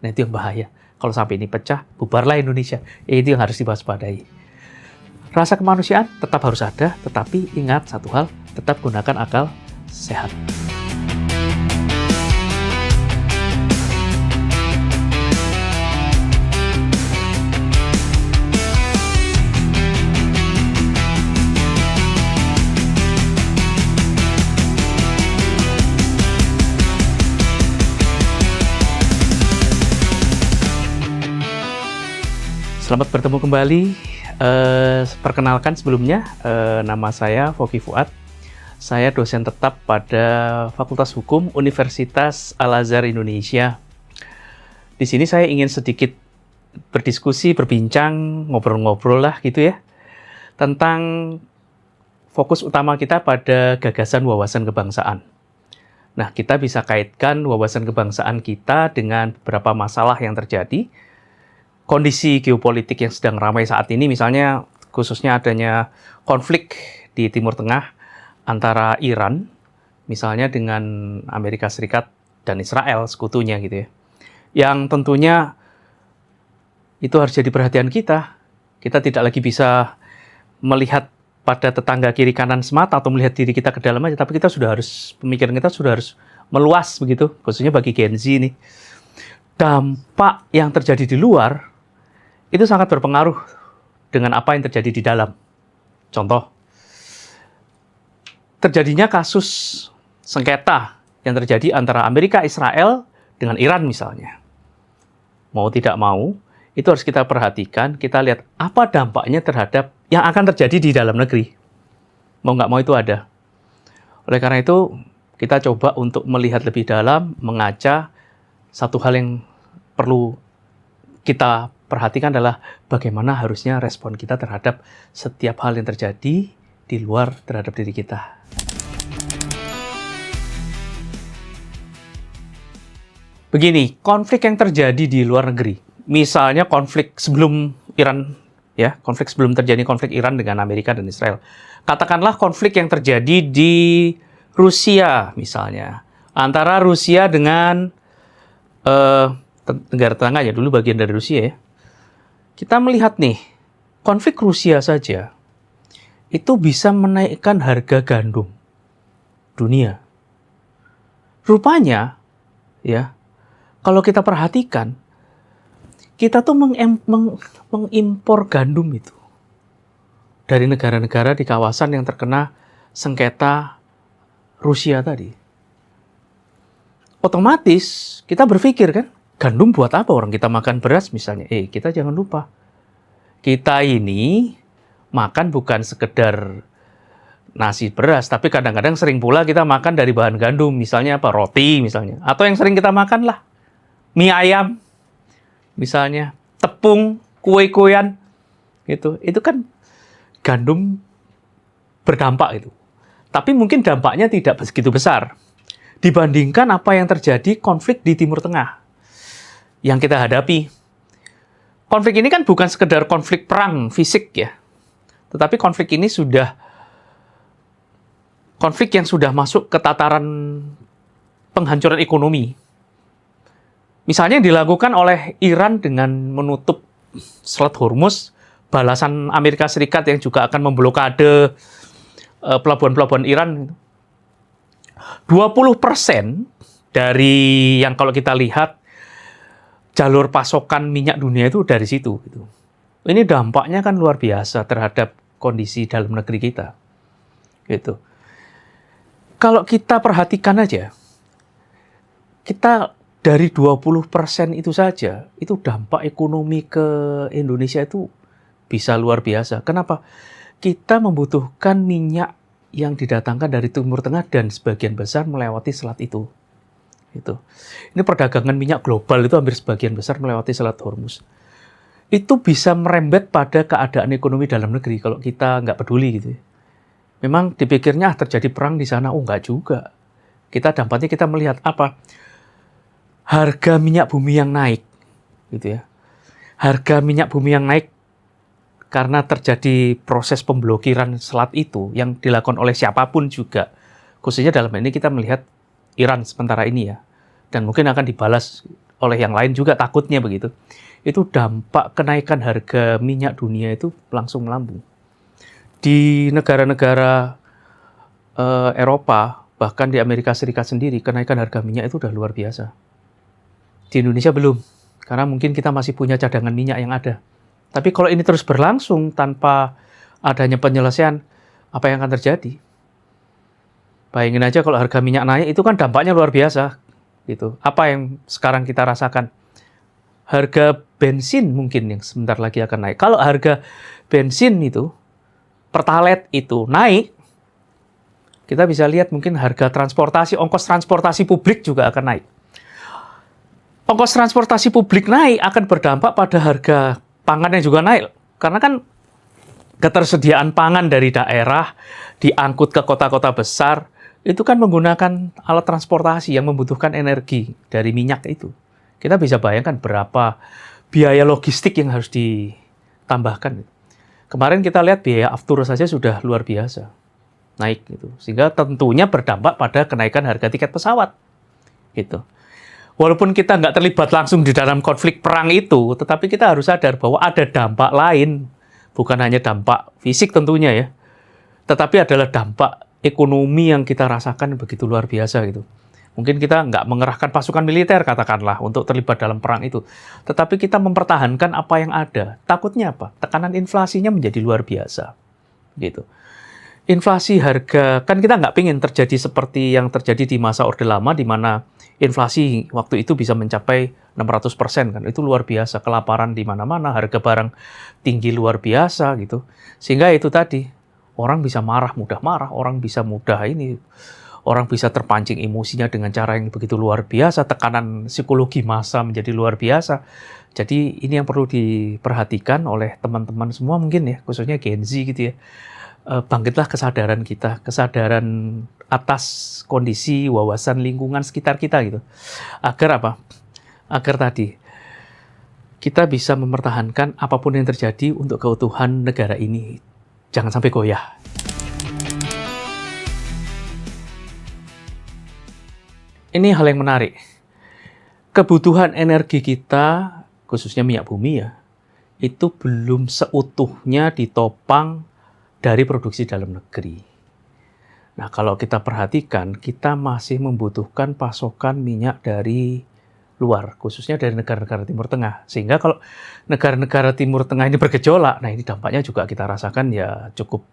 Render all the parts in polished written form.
Nah, itu yang bahaya. Kalau sampai ini pecah, bubarlah Indonesia. Itu yang harus diwaspadai. Rasa kemanusiaan tetap harus ada, tetapi ingat satu hal, tetap gunakan akal sehat. Selamat bertemu kembali. Perkenalkan sebelumnya, nama saya Foky Fuad. Saya dosen tetap pada Fakultas Hukum Universitas Al-Azhar Indonesia. Di sini saya ingin sedikit berdiskusi, berbincang, ngobrol-ngobrol lah gitu ya, tentang fokus utama kita pada gagasan wawasan kebangsaan. Nah, kita bisa kaitkan wawasan kebangsaan kita dengan beberapa masalah yang terjadi. Kondisi geopolitik yang sedang ramai saat ini, misalnya khususnya adanya konflik di Timur Tengah antara Iran, misalnya dengan Amerika Serikat dan Israel, sekutunya gitu ya. Yang tentunya itu harus jadi perhatian kita. Kita tidak lagi bisa melihat pada tetangga kiri kanan semata atau melihat diri kita ke dalam aja, tapi kita sudah harus, pemikiran kita sudah harus meluas begitu, khususnya bagi Gen Z ini. Dampak yang terjadi di luar itu sangat berpengaruh dengan apa yang terjadi di dalam. Contoh, terjadinya kasus sengketa yang terjadi antara Amerika, Israel, dengan Iran misalnya. Mau tidak mau, itu harus kita perhatikan, kita lihat apa dampaknya terhadap yang akan terjadi di dalam negeri. Mau nggak mau itu ada. Oleh karena itu, kita coba untuk melihat lebih dalam, mengaca satu hal yang perlu kita perhatikan adalah bagaimana harusnya respon kita terhadap setiap hal yang terjadi di luar terhadap diri kita. Begini, konflik yang terjadi di luar negeri, misalnya konflik sebelum Iran, ya, konflik sebelum terjadi konflik Iran dengan Amerika dan Israel. Katakanlah konflik yang terjadi di Rusia, misalnya, antara Rusia dengan negara tetangga ya, dulu bagian dari Rusia ya. Kita melihat nih, konflik Rusia saja itu bisa menaikkan harga gandum dunia. Rupanya, ya, kalau kita perhatikan, kita tuh mengimpor gandum itu dari negara-negara di kawasan yang terkena sengketa Rusia tadi. Otomatis kita berpikir kan, gandum buat apa orang kita makan beras misalnya? Kita jangan lupa. Kita ini makan bukan sekedar nasi beras, tapi kadang-kadang sering pula kita makan dari bahan gandum. Misalnya apa? Roti misalnya. Atau yang sering kita makan lah, mie ayam misalnya, tepung, kue-kuean. Itu kan gandum berdampak itu. Tapi mungkin dampaknya tidak begitu besar dibandingkan apa yang terjadi konflik di Timur Tengah yang kita hadapi. Konflik ini kan bukan sekedar konflik perang fisik ya, tetapi konflik ini sudah konflik yang sudah masuk ke tataran penghancuran ekonomi. Misalnya yang dilakukan oleh Iran dengan menutup Selat Hormuz, balasan Amerika Serikat yang juga akan memblokade pelabuhan-pelabuhan Iran. 20% dari yang kalau kita lihat jalur pasokan minyak dunia itu dari situ. Gitu. Ini dampaknya kan luar biasa terhadap kondisi dalam negeri kita. Gitu. Kalau kita perhatikan aja, kita dari 20% itu saja, itu dampak ekonomi ke Indonesia itu bisa luar biasa. Kenapa? Kita membutuhkan minyak yang didatangkan dari Timur Tengah dan sebagian besar melewati selat itu. Itu. Ini perdagangan minyak global itu hampir sebagian besar melewati Selat Hormuz. Itu bisa merembet pada keadaan ekonomi dalam negeri kalau kita nggak peduli gitu. Memang dipikirnya terjadi perang di sana, nggak juga. Dampaknya kita melihat apa? Harga minyak bumi yang naik, gitu ya. Harga minyak bumi yang naik karena terjadi proses pemblokiran selat itu yang dilakukan oleh siapapun juga. Khususnya dalam ini kita melihat Iran sementara ini ya, dan mungkin akan dibalas oleh yang lain juga takutnya begitu, itu dampak kenaikan harga minyak dunia itu langsung melambung. Di negara-negara Eropa, bahkan di Amerika Serikat sendiri, kenaikan harga minyak itu udah luar biasa. Di Indonesia belum, karena mungkin kita masih punya cadangan minyak yang ada. Tapi kalau ini terus berlangsung tanpa adanya penyelesaian, apa yang akan terjadi? Bayangin aja kalau harga minyak naik, itu kan dampaknya luar biasa. Gitu. Apa yang sekarang kita rasakan? Harga bensin mungkin yang sebentar lagi akan naik. Kalau harga bensin itu, Pertalite itu naik, kita bisa lihat mungkin harga transportasi, ongkos transportasi publik juga akan naik. Ongkos transportasi publik naik akan berdampak pada harga pangan yang juga naik. Karena kan ketersediaan pangan dari daerah diangkut ke kota-kota besar, itu kan menggunakan alat transportasi yang membutuhkan energi dari minyak itu. Kita bisa bayangkan berapa biaya logistik yang harus ditambahkan. Kemarin kita lihat biaya aftur saja sudah luar biasa naik gitu. Sehingga tentunya berdampak pada kenaikan harga tiket pesawat. Gitu. Walaupun kita nggak terlibat langsung di dalam konflik perang itu, tetapi kita harus sadar bahwa ada dampak lain. Bukan hanya dampak fisik tentunya ya, tetapi adalah dampak ekonomi yang kita rasakan begitu luar biasa gitu. Mungkin kita nggak mengerahkan pasukan militer katakanlah untuk terlibat dalam perang itu, tetapi kita mempertahankan apa yang ada. Takutnya apa? Tekanan inflasinya menjadi luar biasa, gitu. Inflasi harga, kan kita nggak pingin terjadi seperti yang terjadi di masa Orde Lama, di mana inflasi waktu itu bisa mencapai 600% kan. Itu luar biasa, kelaparan di mana-mana, harga barang tinggi luar biasa gitu. Sehingga itu tadi, orang bisa mudah marah, orang bisa orang bisa terpancing emosinya dengan cara yang begitu luar biasa, tekanan psikologi massa menjadi luar biasa. Jadi ini yang perlu diperhatikan oleh teman-teman semua mungkin ya, khususnya Gen Z gitu ya. Bangkitlah kesadaran kita, kesadaran atas kondisi wawasan lingkungan sekitar kita gitu. Agar apa? Agar tadi kita bisa mempertahankan apapun yang terjadi untuk keutuhan negara ini. Jangan sampai goyah. Ini hal yang menarik. Kebutuhan energi kita, khususnya minyak bumi ya, itu belum seutuhnya ditopang dari produksi dalam negeri. Nah, kalau kita perhatikan, kita masih membutuhkan pasokan minyak dari luar, khususnya dari negara-negara Timur Tengah. Sehingga kalau negara-negara Timur Tengah ini bergejolak, nah ini dampaknya juga kita rasakan ya cukup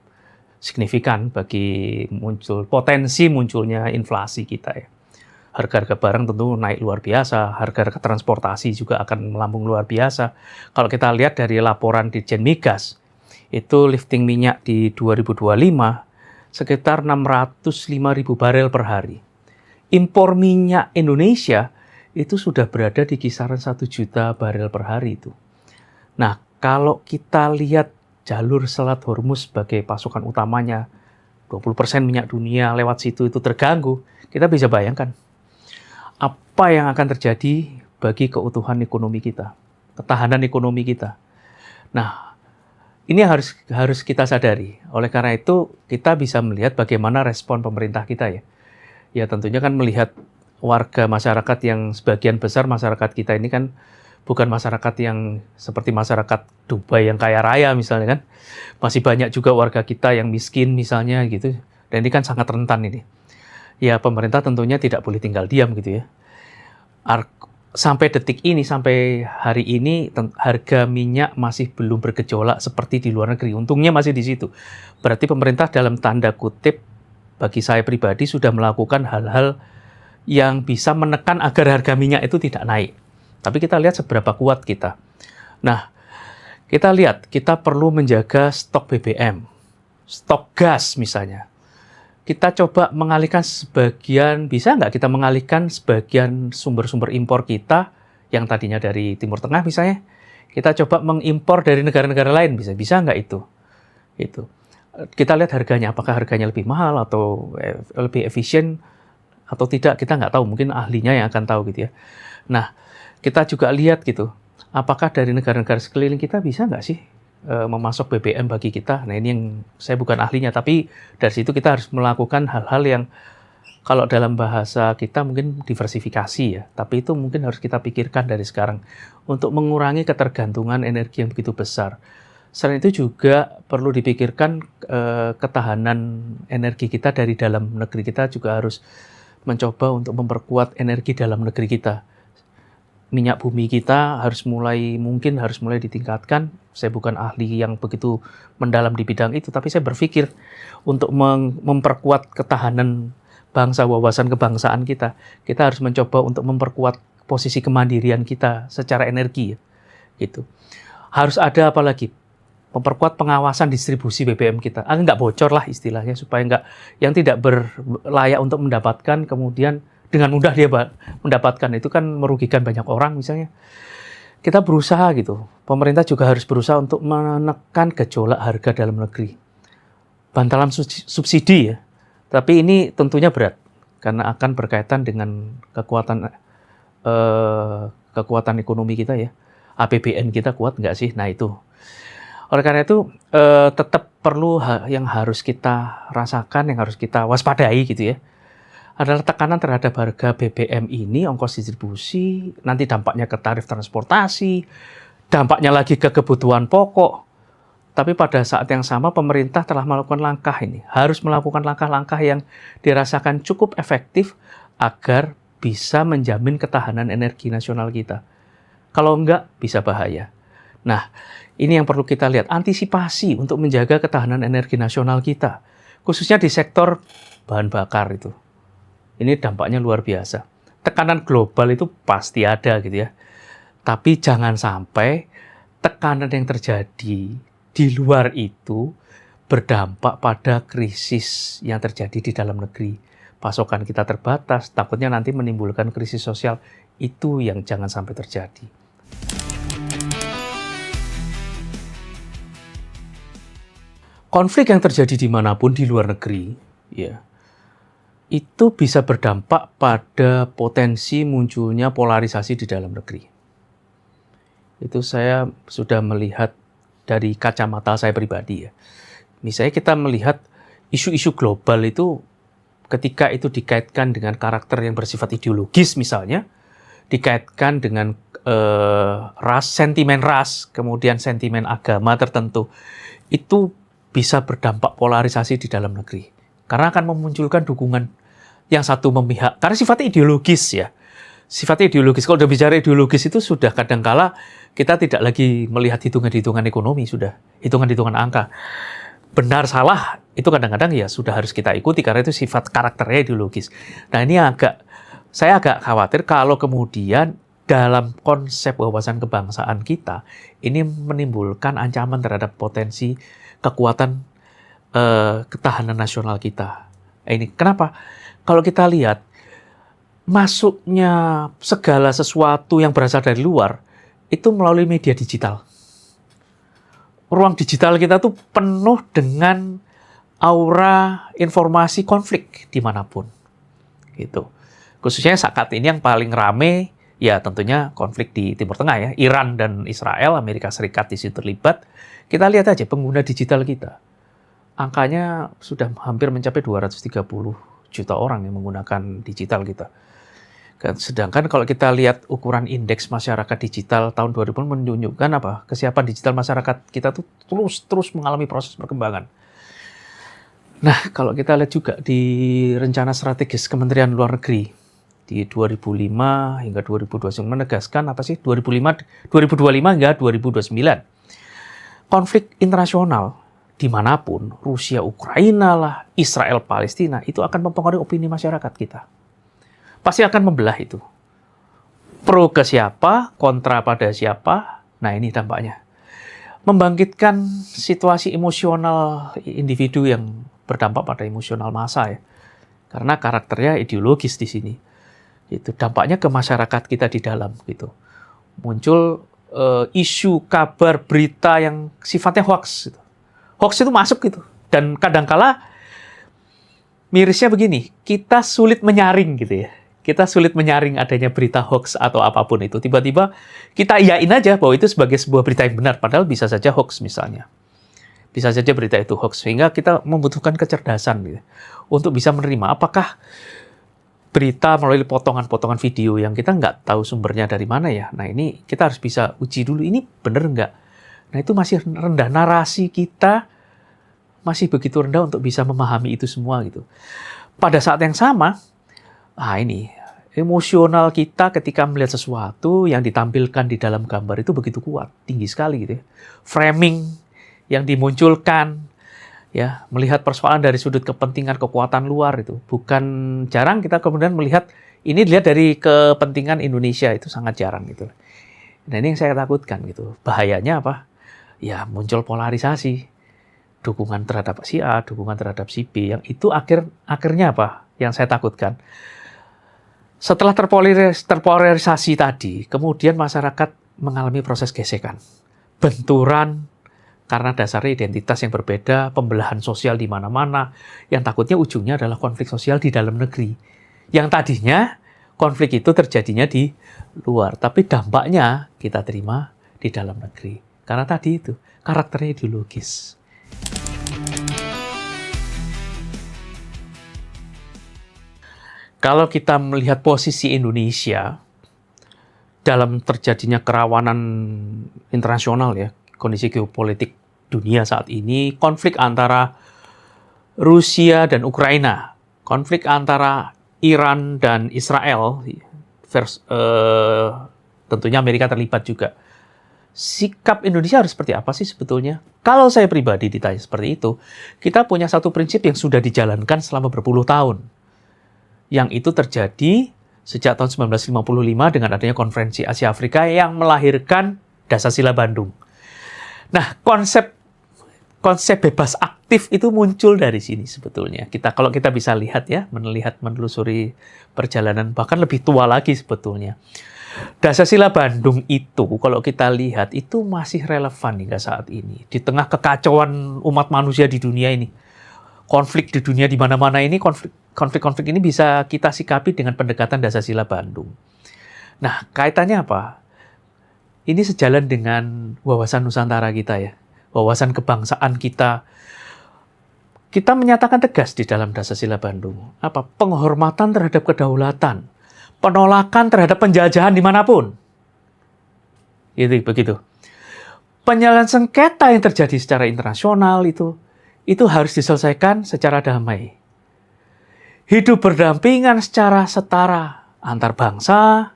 signifikan bagi potensi munculnya inflasi kita ya. Harga-harga barang tentu naik luar biasa, harga-harga transportasi juga akan melambung luar biasa. Kalau kita lihat dari laporan Ditjen Migas, itu lifting minyak di 2025 sekitar 605.000 barel per hari. Impor minyak Indonesia itu sudah berada di kisaran 1 juta barel per hari itu. Nah, kalau kita lihat jalur Selat Hormuz sebagai pasokan utamanya, 20% minyak dunia lewat situ itu terganggu, kita bisa bayangkan apa yang akan terjadi bagi keutuhan ekonomi kita, ketahanan ekonomi kita. Nah, ini harus kita sadari. Oleh karena itu, kita bisa melihat bagaimana respon pemerintah kita ya. Ya tentunya kan melihat warga masyarakat yang sebagian besar masyarakat kita ini kan bukan masyarakat yang seperti masyarakat Dubai yang kaya raya misalnya kan. Masih banyak juga warga kita yang miskin misalnya gitu. Dan ini kan sangat rentan ini. Ya pemerintah tentunya tidak boleh tinggal diam gitu ya. Sampai detik ini, sampai hari ini, harga minyak masih belum bergejolak seperti di luar negeri. Untungnya masih di situ. Berarti pemerintah dalam tanda kutip, bagi saya pribadi, sudah melakukan hal-hal yang bisa menekan agar harga minyak itu tidak naik. Tapi kita lihat seberapa kuat kita. Nah, kita lihat, kita perlu menjaga stok BBM, stok gas misalnya. Kita coba mengalihkan sebagian, bisa nggak kita mengalihkan sebagian sumber-sumber impor kita yang tadinya dari Timur Tengah misalnya, kita coba mengimpor dari negara-negara lain, bisa nggak itu? Itu. Kita lihat harganya, apakah harganya lebih mahal atau lebih efisien atau tidak, kita nggak tahu, mungkin ahlinya yang akan tahu gitu ya. Nah, kita juga lihat gitu, apakah dari negara-negara sekeliling kita bisa nggak sih memasok BBM bagi kita. Nah ini yang saya bukan ahlinya, tapi dari situ kita harus melakukan hal-hal yang Kalau dalam bahasa kita mungkin diversifikasi ya, tapi itu mungkin harus kita pikirkan dari sekarang untuk mengurangi ketergantungan energi yang begitu besar. Selain itu juga perlu dipikirkan ketahanan energi kita dari dalam negeri. Kita juga harus mencoba untuk memperkuat energi dalam negeri kita. Minyak bumi kita mungkin harus mulai ditingkatkan. Saya bukan ahli yang begitu mendalam di bidang itu, tapi saya berpikir untuk memperkuat ketahanan bangsa, wawasan kebangsaan kita harus mencoba untuk memperkuat posisi kemandirian kita secara energi, gitu. Harus ada apa lagi? Memperkuat pengawasan distribusi BBM kita. Nggak bocor lah istilahnya, supaya yang tidak berlayak untuk mendapatkan, kemudian dengan mudah dia mendapatkan, itu kan merugikan banyak orang misalnya. Kita berusaha gitu. Pemerintah juga harus berusaha untuk menekan gejolak harga dalam negeri. Bantalan subsidi ya. Tapi ini tentunya berat, karena akan berkaitan dengan kekuatan ekonomi kita ya. APBN kita kuat nggak sih? Nah itu. Oleh karena itu, tetap perlu yang harus kita rasakan, yang harus kita waspadai gitu ya, adalah tekanan terhadap harga BBM ini, ongkos distribusi, nanti dampaknya ke tarif transportasi, dampaknya lagi ke kebutuhan pokok. Tapi pada saat yang sama pemerintah telah melakukan langkah ini, harus melakukan langkah-langkah yang dirasakan cukup efektif agar bisa menjamin ketahanan energi nasional kita. Kalau enggak, bisa bahaya. Nah, ini yang perlu kita lihat, antisipasi untuk menjaga ketahanan energi nasional kita, khususnya di sektor bahan bakar itu. Ini dampaknya luar biasa. Tekanan global itu pasti ada gitu ya. Tapi jangan sampai tekanan yang terjadi di luar itu berdampak pada krisis yang terjadi di dalam negeri. Pasokan kita terbatas, takutnya nanti menimbulkan krisis sosial. Itu yang jangan sampai terjadi. Konflik yang terjadi dimanapun di luar negeri, ya, itu bisa berdampak pada potensi munculnya polarisasi di dalam negeri. Itu saya sudah melihat dari kacamata saya pribadi ya. Misalnya kita melihat isu-isu global itu ketika itu dikaitkan dengan karakter yang bersifat ideologis misalnya, dikaitkan dengan sentimen ras, kemudian sentimen agama tertentu, itu bisa berdampak polarisasi di dalam negeri. Karena akan memunculkan dukungan yang satu memihak, karena sifatnya ideologis ya. Sifatnya ideologis. Kalau udah bicara ideologis itu sudah kadangkala kita tidak lagi melihat hitungan-hitungan ekonomi, sudah hitungan-hitungan angka. Benar salah itu kadang-kadang ya sudah harus kita ikuti karena itu sifat karakternya ideologis. Nah ini saya agak khawatir kalau kemudian dalam konsep wawasan kebangsaan kita ini menimbulkan ancaman terhadap potensi kekuatan ketahanan nasional kita. Ini kenapa? Kalau kita lihat masuknya segala sesuatu yang berasal dari luar itu melalui media digital. Ruang digital kita tuh penuh dengan aura informasi konflik dimanapun. Gitu. Khususnya saat ini yang paling rame ya tentunya konflik di Timur Tengah ya. Iran dan Israel, Amerika Serikat di situ terlibat. Kita lihat aja pengguna digital kita. Angkanya sudah hampir mencapai 230 juta orang yang menggunakan digital kita. Sedangkan kalau kita lihat ukuran indeks masyarakat digital tahun 2000 menunjukkan apa? Kesiapan digital masyarakat kita tuh terus mengalami proses perkembangan. Nah, kalau kita lihat juga di rencana strategis Kementerian Luar Negeri di 2005 hingga 2029 menegaskan apa sih? 2025 hingga 2029. Konflik internasional dimanapun, Rusia, Ukraina lah, Israel, Palestina, itu akan mempengaruhi opini masyarakat kita. Pasti akan membelah itu. Pro ke siapa, kontra pada siapa, nah ini dampaknya. Membangkitkan situasi emosional individu yang berdampak pada emosional massa ya. Karena karakternya ideologis di sini. Itu dampaknya ke masyarakat kita di dalam gitu. Muncul isu, kabar, berita yang sifatnya hoax gitu. Hoax itu masuk gitu. Dan kadangkala mirisnya begini, kita sulit menyaring gitu ya. Kita sulit menyaring adanya berita hoax atau apapun itu. Tiba-tiba kita iyain aja bahwa itu sebagai sebuah berita yang benar, padahal bisa saja hoax misalnya. Bisa saja berita itu hoax, sehingga kita membutuhkan kecerdasan gitu, untuk bisa menerima apakah berita melalui potongan-potongan video yang kita nggak tahu sumbernya dari mana ya. Nah ini kita harus bisa uji dulu, ini bener nggak? Nah itu masih rendah, narasi kita masih begitu rendah untuk bisa memahami itu semua gitu. Pada saat yang sama, ini emosional kita ketika melihat sesuatu yang ditampilkan di dalam gambar itu begitu kuat, tinggi sekali gitu ya. Framing yang dimunculkan, ya, melihat persoalan dari sudut kepentingan kekuatan luar itu. Bukan jarang kita kemudian melihat ini dilihat dari kepentingan Indonesia, itu sangat jarang gitu. Nah ini yang saya takutkan gitu. Bahayanya apa? Ya muncul polarisasi. Dukungan terhadap si A, dukungan terhadap si B, yang itu akhirnya apa? Yang saya takutkan. Setelah terpolarisasi tadi, kemudian masyarakat mengalami proses gesekan. Benturan, karena dasarnya identitas yang berbeda, pembelahan sosial di mana-mana, yang takutnya ujungnya adalah konflik sosial di dalam negeri. Yang tadinya konflik itu terjadinya di luar, tapi dampaknya kita terima di dalam negeri. Karena tadi itu, karakternya ideologis. Kalau kita melihat posisi Indonesia dalam terjadinya kerawanan internasional ya, kondisi geopolitik dunia saat ini, konflik antara Rusia dan Ukraina, konflik antara Iran dan Israel, tentunya Amerika terlibat juga. Sikap Indonesia harus seperti apa sih sebetulnya? Kalau saya pribadi ditanya seperti itu, kita punya satu prinsip yang sudah dijalankan selama berpuluh tahun. Yang itu terjadi sejak tahun 1955 dengan adanya Konferensi Asia Afrika yang melahirkan Dasar-Sila Bandung. Nah, konsep bebas aktif itu muncul dari sini sebetulnya. Kalau kita bisa lihat ya, menelusuri perjalanan bahkan lebih tua lagi sebetulnya. Dasar-Sila Bandung itu kalau kita lihat itu masih relevan hingga saat ini. Di tengah kekacauan umat manusia di dunia ini. Konflik di dunia di mana-mana ini, konflik-konflik ini bisa kita sikapi dengan pendekatan Dasar-Sila Bandung. Nah, kaitannya apa? Ini sejalan dengan wawasan Nusantara kita ya, wawasan kebangsaan kita. Kita menyatakan tegas di dalam Dasar-Sila Bandung. Apa? Penghormatan terhadap kedaulatan, penolakan terhadap penjajahan dimanapun. Begitu. Penyelesaian sengketa yang terjadi secara internasional itu harus diselesaikan secara damai. Hidup berdampingan secara setara antar bangsa,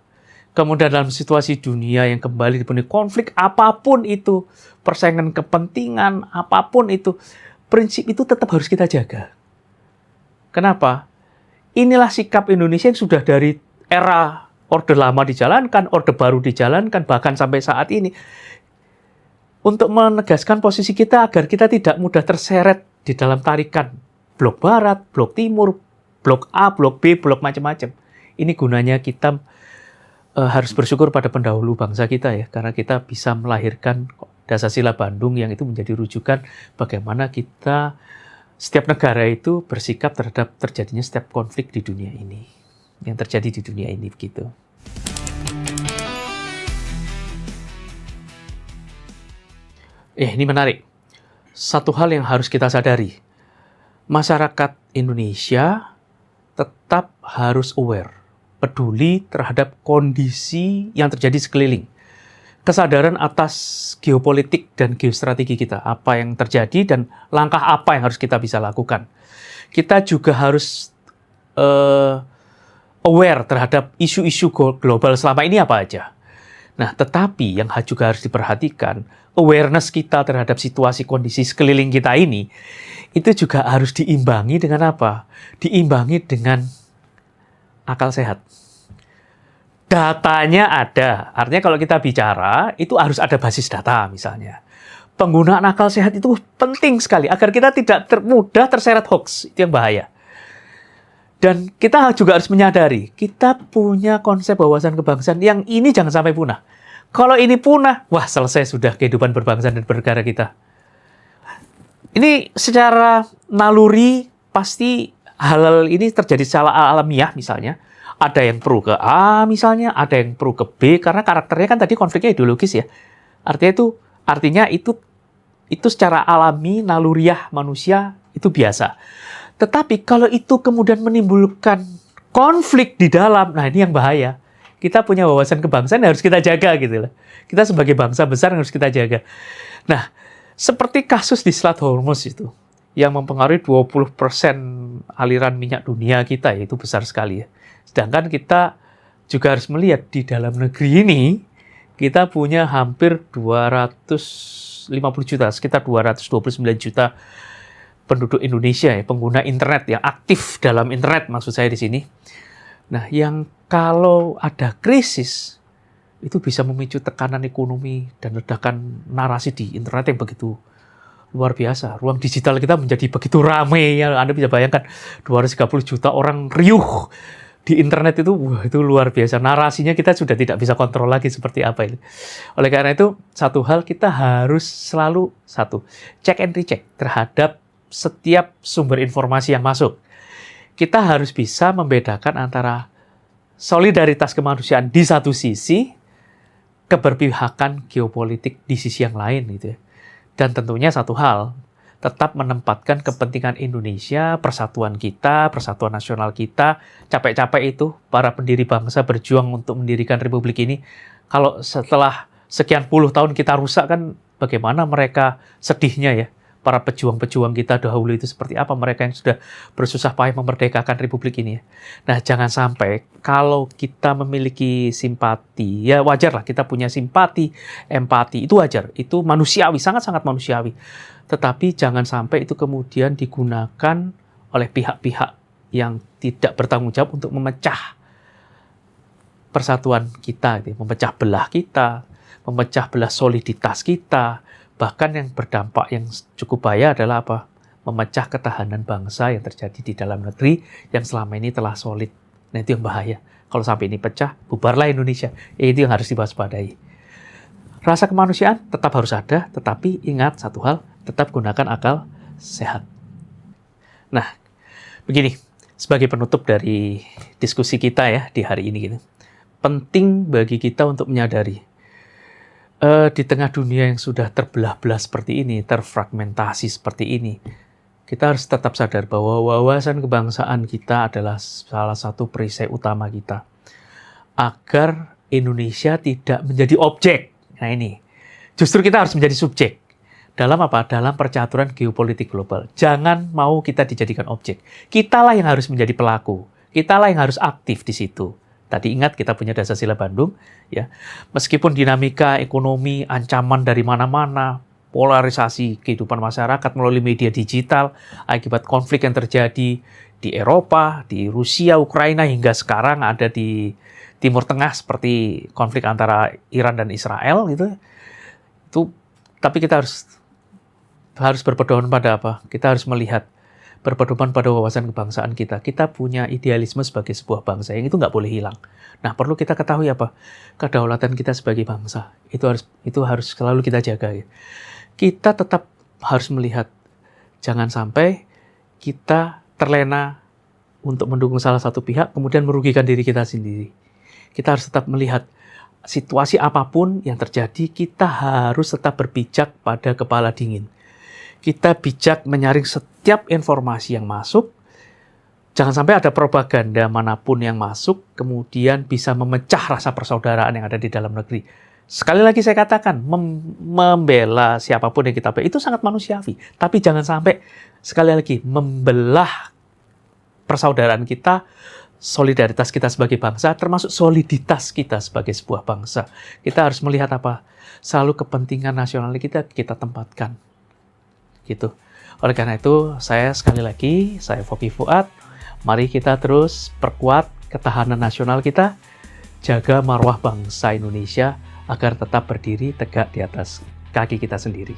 kemudian dalam situasi dunia yang kembali dipenuhi konflik, apapun itu, persaingan kepentingan, apapun itu, prinsip itu tetap harus kita jaga. Kenapa? Inilah sikap Indonesia yang sudah dari era Orde Lama dijalankan, Orde Baru dijalankan, bahkan sampai saat ini. Untuk menegaskan posisi kita agar kita tidak mudah terseret di dalam tarikan blok barat, blok timur, blok A, blok B, blok macam-macam. Ini gunanya kita harus bersyukur pada pendahulu bangsa kita ya, karena kita bisa melahirkan Dasar-Sila Bandung yang itu menjadi rujukan bagaimana kita, setiap negara itu bersikap terhadap terjadinya setiap konflik di dunia ini. Yang terjadi di dunia ini begitu. Ini menarik. Satu hal yang harus kita sadari. Masyarakat Indonesia tetap harus aware, peduli terhadap kondisi yang terjadi sekeliling. Kesadaran atas geopolitik dan geostrategi kita, apa yang terjadi dan langkah apa yang harus kita bisa lakukan. Kita juga harus aware terhadap isu-isu global selama ini apa aja. Nah, tetapi yang juga harus diperhatikan, awareness kita terhadap situasi kondisi sekeliling kita ini, itu juga harus diimbangi dengan apa? Diimbangi dengan akal sehat. Datanya ada, artinya kalau kita bicara, itu harus ada basis data misalnya. Penggunaan akal sehat itu penting sekali, agar kita tidak mudah terseret hoax, itu yang bahaya. Dan kita juga harus menyadari, kita punya konsep wawasan kebangsaan yang ini jangan sampai punah. Kalau ini punah, wah selesai sudah kehidupan berbangsa dan bernegara kita. Ini secara naluri pasti hal ini terjadi secara alamiah misalnya. Ada yang pro ke A misalnya, ada yang pro ke B, karena karakternya kan tadi konfliknya ideologis ya. Artinya itu Itu secara alami, naluriah manusia, itu biasa. Tetapi kalau itu kemudian menimbulkan konflik di dalam, nah ini yang bahaya. Kita punya wawasan kebangsaan yang harus kita jaga gitu loh. Kita sebagai bangsa besar yang harus kita jaga. Nah, seperti kasus di Selat Hormuz itu, yang mempengaruhi 20% aliran minyak dunia kita, ya, itu besar sekali ya. Sedangkan kita juga harus melihat di dalam negeri ini, kita punya hampir 250 juta, sekitar 229 juta penduduk Indonesia ya, pengguna internet yang aktif dalam internet maksud saya di sini. Nah, yang kalau ada krisis itu bisa memicu tekanan ekonomi dan ledakan narasi di internet yang begitu luar biasa. Ruang digital kita menjadi begitu ramai ya, Anda bisa bayangkan 230 juta orang riuh di internet itu, wah, itu luar biasa. Narasinya kita sudah tidak bisa kontrol lagi seperti apa ini. Oleh karena itu, satu hal kita harus selalu check and recheck terhadap setiap sumber informasi yang masuk. Kita harus bisa membedakan antara solidaritas kemanusiaan di satu sisi, keberpihakan geopolitik di sisi yang lain gitu ya. Dan tentunya satu hal, tetap menempatkan kepentingan Indonesia, persatuan kita, persatuan nasional kita. Capek-capek itu para pendiri bangsa berjuang untuk mendirikan republik ini. Kalau setelah sekian puluh tahun kita rusak kan, bagaimana mereka sedihnya ya. Para pejuang-pejuang kita dahulu itu seperti apa mereka yang sudah bersusah payah memerdekakan republik ini ya. Nah, jangan sampai kalau kita memiliki simpati, ya wajar lah kita punya simpati, empati, itu wajar, itu manusiawi, sangat-sangat manusiawi. Tetapi jangan sampai itu kemudian digunakan oleh pihak-pihak yang tidak bertanggung jawab untuk memecah persatuan kita, memecah belah kita, memecah belah soliditas kita. Bahkan yang berdampak yang cukup bahaya adalah apa? Memecah ketahanan bangsa yang terjadi di dalam negeri yang selama ini telah solid. Nah, itu yang bahaya. Kalau sampai ini pecah, bubarlah Indonesia. Itu yang harus diwaspadai. Rasa kemanusiaan tetap harus ada, tetapi ingat satu hal, tetap gunakan akal sehat. Nah, begini, sebagai penutup dari diskusi kita ya di hari ini gitu. Penting bagi kita untuk menyadari di tengah dunia yang sudah terbelah-belah seperti ini, terfragmentasi seperti ini, kita harus tetap sadar bahwa wawasan kebangsaan kita adalah salah satu perisai utama kita. Agar Indonesia tidak menjadi objek. Nah ini, justru kita harus menjadi subjek. Dalam apa? Dalam percaturan geopolitik global. Jangan mau kita dijadikan objek. Kitalah yang harus menjadi pelaku. Kitalah yang harus aktif di situ. Tadi ingat kita punya Dasar-Sila Bandung, ya. Meskipun dinamika ekonomi, ancaman dari mana-mana, polarisasi kehidupan masyarakat melalui media digital, akibat konflik yang terjadi di Eropa, di Rusia, Ukraina, hingga sekarang ada di Timur Tengah seperti konflik antara Iran dan Israel, gitu. Tapi kita harus berpedoman pada apa? Kita harus melihat berpedoman pada wawasan kebangsaan kita. Kita punya idealisme sebagai sebuah bangsa yang itu nggak boleh hilang. Nah, perlu kita ketahui apa? Kedaulatan kita sebagai bangsa. Itu harus selalu kita jaga. Ya. Kita tetap harus melihat, jangan sampai kita terlena untuk mendukung salah satu pihak, kemudian merugikan diri kita sendiri. Kita harus tetap melihat situasi apapun yang terjadi, kita harus tetap berpijak pada kepala dingin. Kita bijak menyaring setiap informasi yang masuk. Jangan sampai ada propaganda manapun yang masuk, kemudian bisa memecah rasa persaudaraan yang ada di dalam negeri. Sekali lagi saya katakan, membela siapapun yang kita bela, itu sangat manusiawi. Tapi jangan sampai, sekali lagi, membelah persaudaraan kita, solidaritas kita sebagai bangsa, termasuk soliditas kita sebagai sebuah bangsa. Kita harus melihat apa? Selalu kepentingan nasional kita tempatkan. Gitu. Oleh karena itu, saya Foky Fuad, mari kita terus perkuat ketahanan nasional kita, jaga marwah bangsa Indonesia agar tetap berdiri tegak di atas kaki kita sendiri.